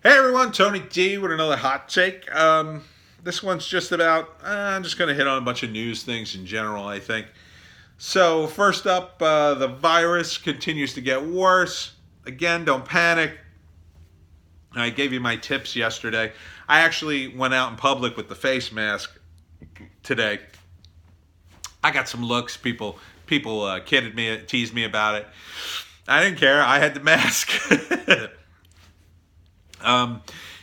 Hey everyone, Tony D with another hot take. This one's just about, I'm just going to hit on a bunch of news things in general, I think. So, first up, the virus continues to get worse. Again, don't panic. I gave you my tips yesterday. I actually went out in public with the face mask today. I got some looks. People kidded me, teased me about it. I didn't care. I had the mask. Um,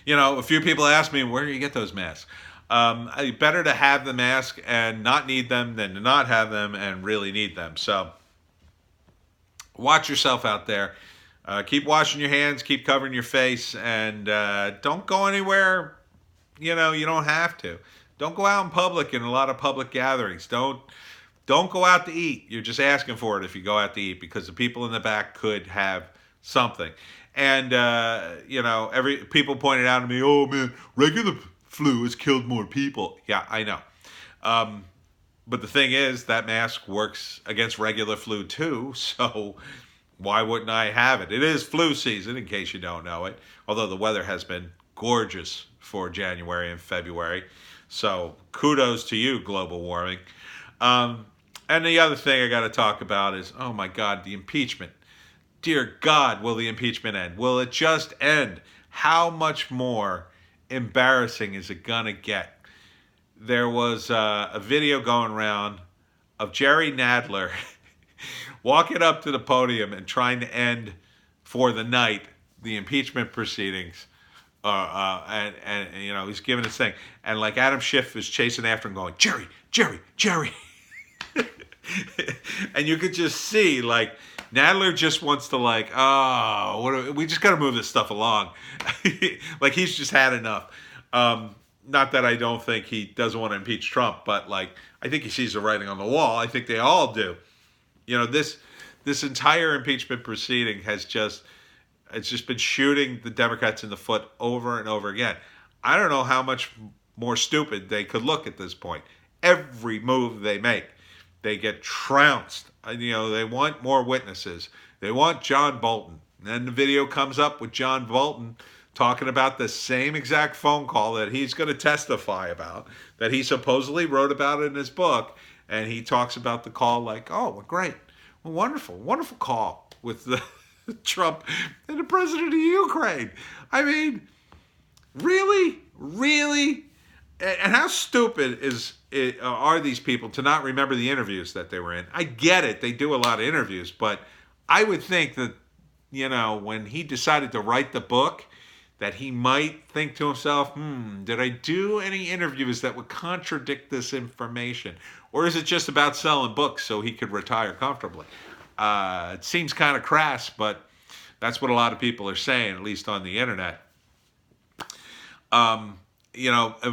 a few people ask me, where do you get those masks? Better to have the mask and not need them than to not have them and really need them. So watch yourself out there. Keep washing your hands, keep covering your face, and don't go anywhere. You don't have to. Don't go out in public in a lot of public gatherings. Don't go out to eat. You're just asking for it if you go out to eat because the people in the back could have something. And every people pointed out to me, oh man, regular flu has killed more people. Yeah, I know. But the thing is, that mask works against regular flu too. So why wouldn't I have it? It is flu season, in case you don't know it. Although the weather has been gorgeous for January and February. So kudos to you, global warming. And the other thing I got to talk about is, oh my God, the impeachment. Dear God, will the impeachment end? Will it just end? How much more embarrassing is it going to get? There was a video going around of Jerry Nadler walking up to the podium and trying to end for the night the impeachment proceedings. And he's giving his thing. And like Adam Schiff is chasing after him going, Jerry, Jerry, Jerry. And you could just see, like, Nadler just wants to, we just got to move this stuff along. Like, he's just had enough. Not that I don't think he doesn't want to impeach Trump, but, like, I think he sees the writing on the wall. I think they all do. This entire impeachment proceeding it's just been shooting the Democrats in the foot over and over again. I don't know how much more stupid they could look at this point. Every move they make, they get trounced. They want more witnesses. They want John Bolton. And then the video comes up with John Bolton talking about the same exact phone call that he's going to testify about, that he supposedly wrote about in his book. And he talks about the call like, oh, well, great. Well, wonderful call with the Trump and the president of Ukraine. I mean, really? Really? And how stupid are these people to not remember the interviews that they were in? I get it. They do a lot of interviews. But I would think that, when he decided to write the book, that he might think to himself, did I do any interviews that would contradict this information? Or is it just about selling books so he could retire comfortably? It seems kind of crass, but that's what a lot of people are saying, at least on the internet. In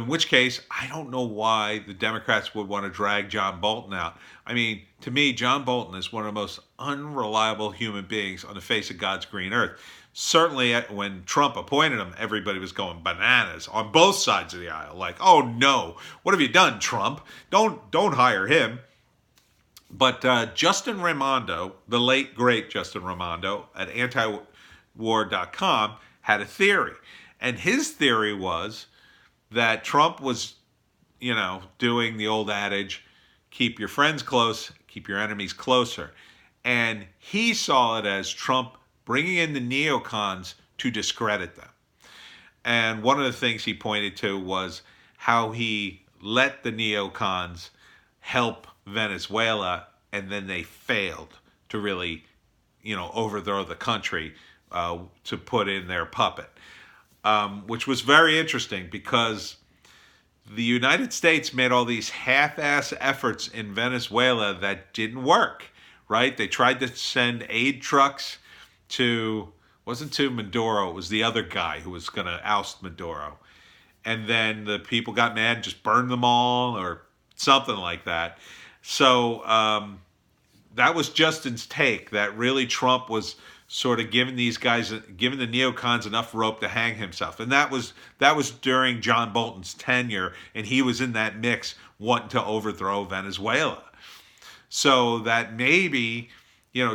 which case, I don't know why the Democrats would want to drag John Bolton out. I mean, to me, John Bolton is one of the most unreliable human beings on the face of God's green earth. Certainly, when Trump appointed him, everybody was going bananas on both sides of the aisle. Like, oh no, what have you done, Trump? Don't hire him. But Justin Raimondo, the late, great Justin Raimondo at antiwar.com, had a theory. And his theory was that Trump was, doing the old adage, keep your friends close, keep your enemies closer. And he saw it as Trump bringing in the neocons to discredit them. And one of the things he pointed to was how he let the neocons help Venezuela, and then they failed to really, overthrow the country to put in their puppet. Which was very interesting because the United States made all these half-ass efforts in Venezuela that didn't work, right? They tried to send aid trucks wasn't to Maduro, it was the other guy who was going to oust Maduro. And then the people got mad and just burned them all or something like that. So that was Justin's take, that really Trump was sort of giving the neocons enough rope to hang himself. And that was during John Bolton's tenure, and he was in that mix wanting to overthrow Venezuela. So that maybe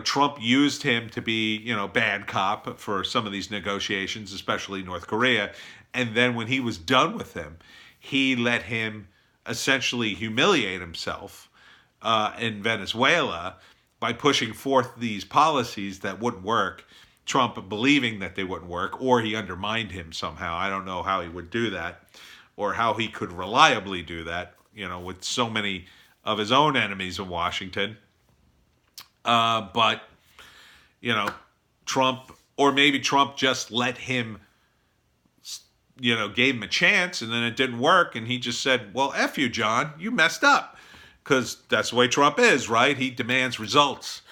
Trump used him to be, bad cop for some of these negotiations, especially North Korea. And then when he was done with him, he let him essentially humiliate himself in Venezuela by pushing forth these policies that wouldn't work. Trump believing that they wouldn't work, or he undermined him somehow. I don't know how he would do that, or how he could reliably do that, with so many of his own enemies in Washington. But, Trump, or maybe Trump just let him, gave him a chance, and then it didn't work, and he just said, well, F you, John, you messed up. Because that's the way Trump is, right? He demands results.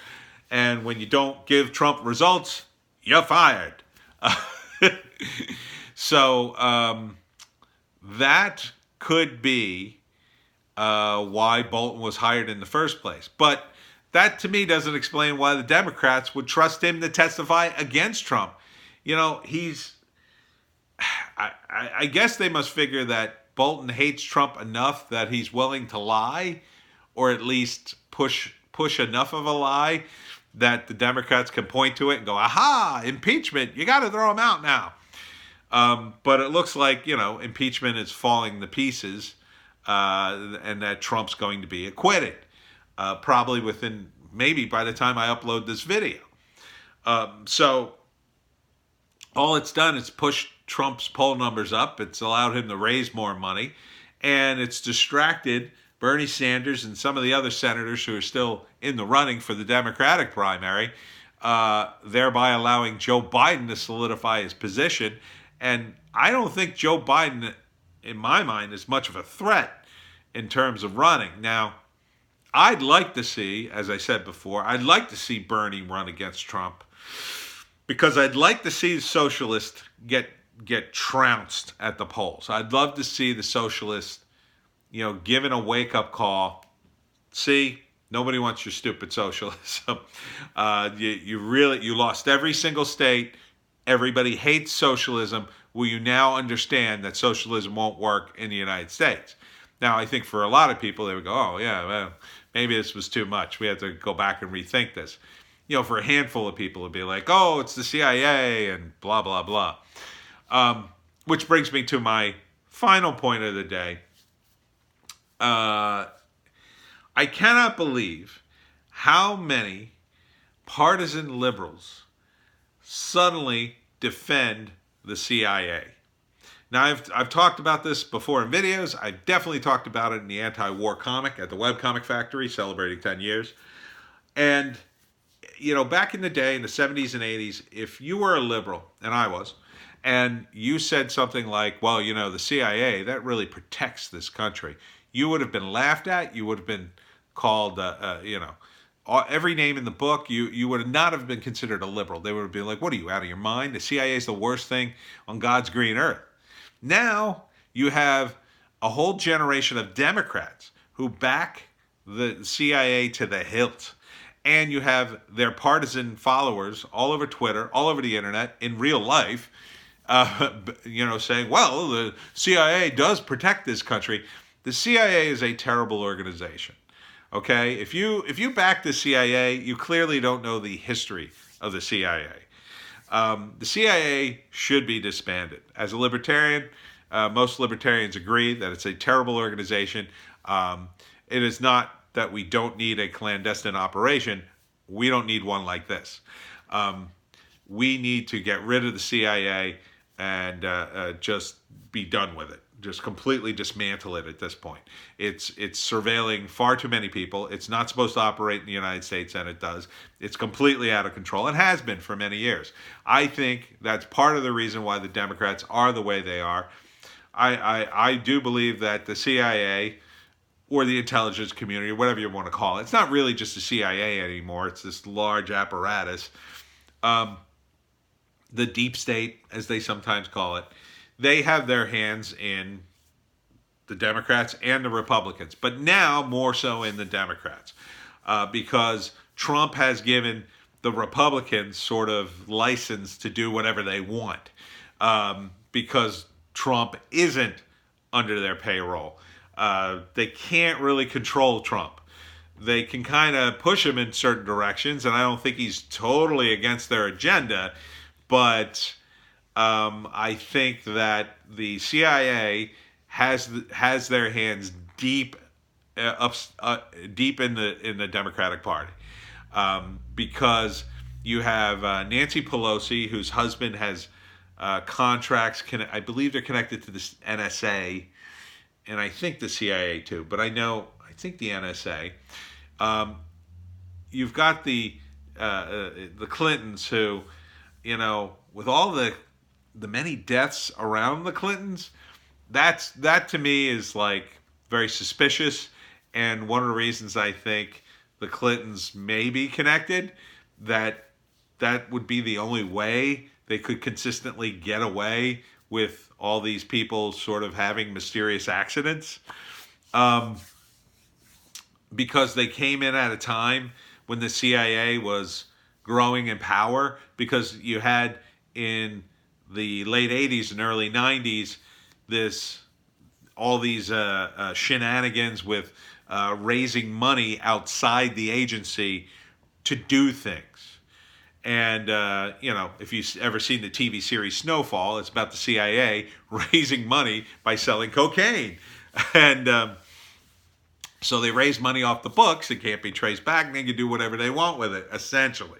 And when you don't give Trump results, you're fired. So that could be why Bolton was hired in the first place. But that, to me, doesn't explain why the Democrats would trust him to testify against Trump. I guess they must figure that Bolton hates Trump enough that he's willing to lie, or at least push enough of a lie that the Democrats can point to it and go, aha, impeachment, you got to throw him out now. But it looks like, impeachment is falling to pieces, and that Trump's going to be acquitted, probably maybe by the time I upload this video. So all it's done is push Trump's poll numbers up. It's allowed him to raise more money, and it's distracted Bernie Sanders and some of the other senators who are still in the running for the Democratic primary, thereby allowing Joe Biden to solidify his position. And I don't think Joe Biden, in my mind, is much of a threat in terms of running. Now, I'd like to see, as I said before, I'd like to see Bernie run against Trump, because I'd like to see the socialists get trounced at the polls. I'd love to see the socialists, given a wake-up call. See, nobody wants your stupid socialism. You lost every single state. Everybody hates socialism. Will you now understand that socialism won't work in the United States? Now, I think for a lot of people, they would go, oh, yeah, well, maybe this was too much. We have to go back and rethink this. For a handful of people, it'd be like, oh, it's the CIA and blah, blah, blah. Which brings me to my final point of the day. I cannot believe how many partisan liberals suddenly defend the CIA. Now, I've talked about this before in videos. I've definitely talked about it in the anti-war comic at the Webcomic Factory, celebrating 10 years. And, back in the day, in the 70s and 80s, if you were a liberal, and I was, and you said something like, well, the CIA, that really protects this country, you would have been laughed at. You would have been called, every name in the book. You would not have been considered a liberal. They would have been like, what are you, out of your mind? The CIA is the worst thing on God's green earth. Now you have a whole generation of Democrats who back the CIA to the hilt. And you have their partisan followers all over Twitter, all over the internet, in real life, saying, well, the CIA does protect this country. The CIA is a terrible organization. Okay? If you back the CIA, you clearly don't know the history of the CIA. The CIA should be disbanded. As a libertarian, most libertarians agree that it's a terrible organization. It is not that we don't need a clandestine operation. We don't need one like this. We need to get rid of the CIA and just be done with it. Just completely dismantle it at this point. It's surveilling far too many people. It's not supposed to operate in the United States, and it does. It's completely out of control and has been for many years. I think that's part of the reason why the Democrats are the way they are. I do believe that the CIA, or the intelligence community, or whatever you want to call it, it's not really just the CIA anymore. It's this large apparatus. The deep state, as they sometimes call it, they have their hands in the Democrats and the Republicans, but now more so in the Democrats, because Trump has given the Republicans sort of license to do whatever they want, because Trump isn't under their payroll. They can't really control Trump. they can kind of push him in certain directions, and I don't think he's totally against their agenda, but I think that the CIA has their hands deep in the Democratic Party, because you have Nancy Pelosi, whose husband has contracts. I believe they're connected to the NSA, and I think the CIA too. But I think the NSA. Um, you've got the Clintons, who, with all the many deaths around the Clintons, that to me is like very suspicious, and one of the reasons I think the Clintons may be connected, that would be the only way they could consistently get away with all these people sort of having mysterious accidents, um, because they came in at a time when the CIA was growing in power, because you had in the late 80s and early 90s this all these shenanigans with raising money outside the agency to do things. And, if you've ever seen the TV series Snowfall, it's about the CIA raising money by selling cocaine. And so they raise money off the books. It can't be traced back, and they can do whatever they want with it, essentially.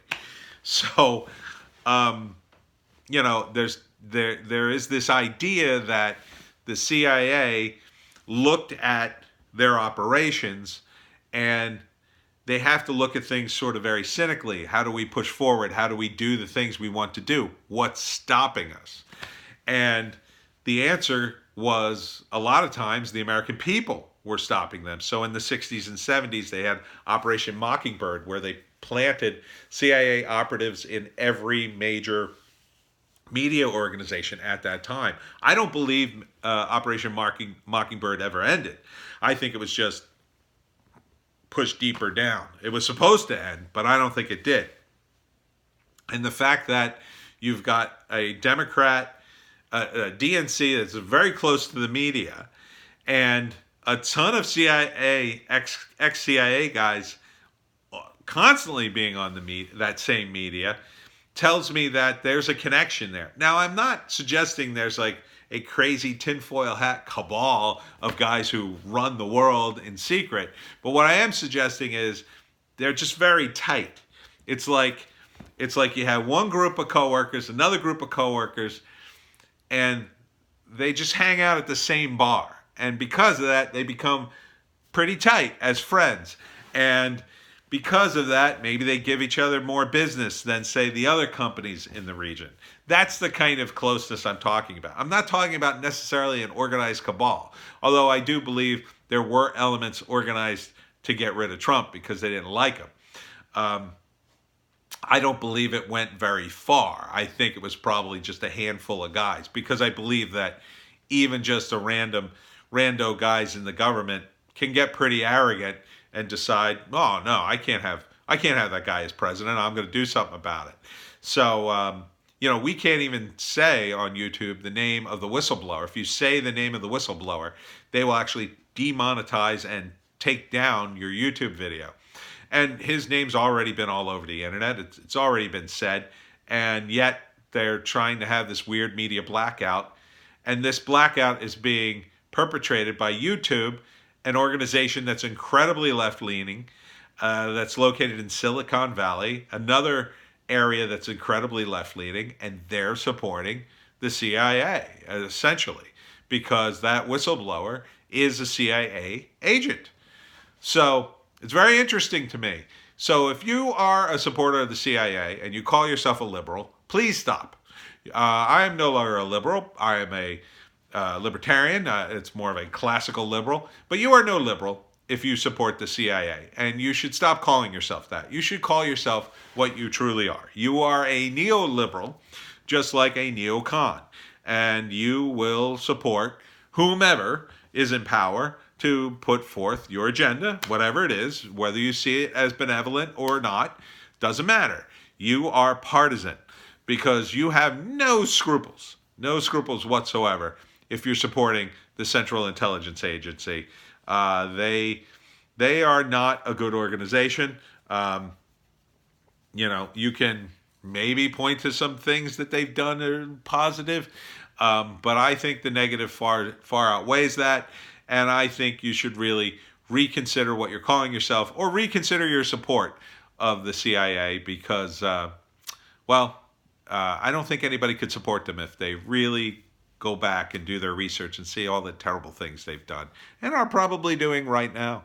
So, there is this idea that the CIA looked at their operations, and they have to look at things sort of very cynically. How do we push forward? How do we do the things we want to do? What's stopping us? And the answer was, a lot of times, the American people were stopping them. So in the 60s and 70s, they had Operation Mockingbird, where they planted CIA operatives in every major media organization at that time. I don't believe Operation Mockingbird ever ended. I think it was just pushed deeper down. It was supposed to end, but I don't think it did. And the fact that you've got a Democrat, a DNC that's very close to the media, and a ton of CIA, ex-CIA guys constantly being on that same media, tells me that there's a connection there. Now, I'm not suggesting there's like a crazy tinfoil hat cabal of guys who run the world in secret, but what I am suggesting is they're just very tight. It's like you have one group of coworkers, another group of coworkers, and they just hang out at the same bar. And because of that, they become pretty tight as friends. And because of that, maybe they give each other more business than, say, the other companies in the region. That's the kind of closeness I'm talking about. I'm not talking about necessarily an organized cabal, although I do believe there were elements organized to get rid of Trump because they didn't like him. I don't believe it went very far. I think it was probably just a handful of guys, because I believe that even just a rando guys in the government can get pretty arrogant and decide, oh no, I can't have that guy as president. I'm going to do something about it. So we can't even say on YouTube the name of the whistleblower. If you say the name of the whistleblower, they will actually demonetize and take down your YouTube video. And his name's already been all over the internet. It's already been said, and yet they're trying to have this weird media blackout, and this blackout is being perpetrated by YouTube, an organization that's incredibly left-leaning, that's located in Silicon Valley, another area that's incredibly left-leaning, and they're supporting the CIA, essentially, because that whistleblower is a CIA agent. So it's very interesting to me. So if you are a supporter of the CIA and you call yourself a liberal, please stop. I am no longer a liberal. I am a libertarian. It's more of a classical liberal. But you are no liberal if you support the CIA. And you should stop calling yourself that. You should call yourself what you truly are. You are a neoliberal, just like a neocon. And you will support whomever is in power to put forth your agenda, whatever it is, whether you see it as benevolent or not, doesn't matter. You are partisan because you have no scruples they supporting the Central Intelligence Agency. They They are not a good organization. Um, you can maybe point to some things that they've done that are positive, but I think the negative far outweighs that, and I think you should really reconsider what you're calling yourself, or reconsider your support of the CIA, because, I don't think anybody could support them if they really go back and do their research and see all the terrible things they've done and are probably doing right now.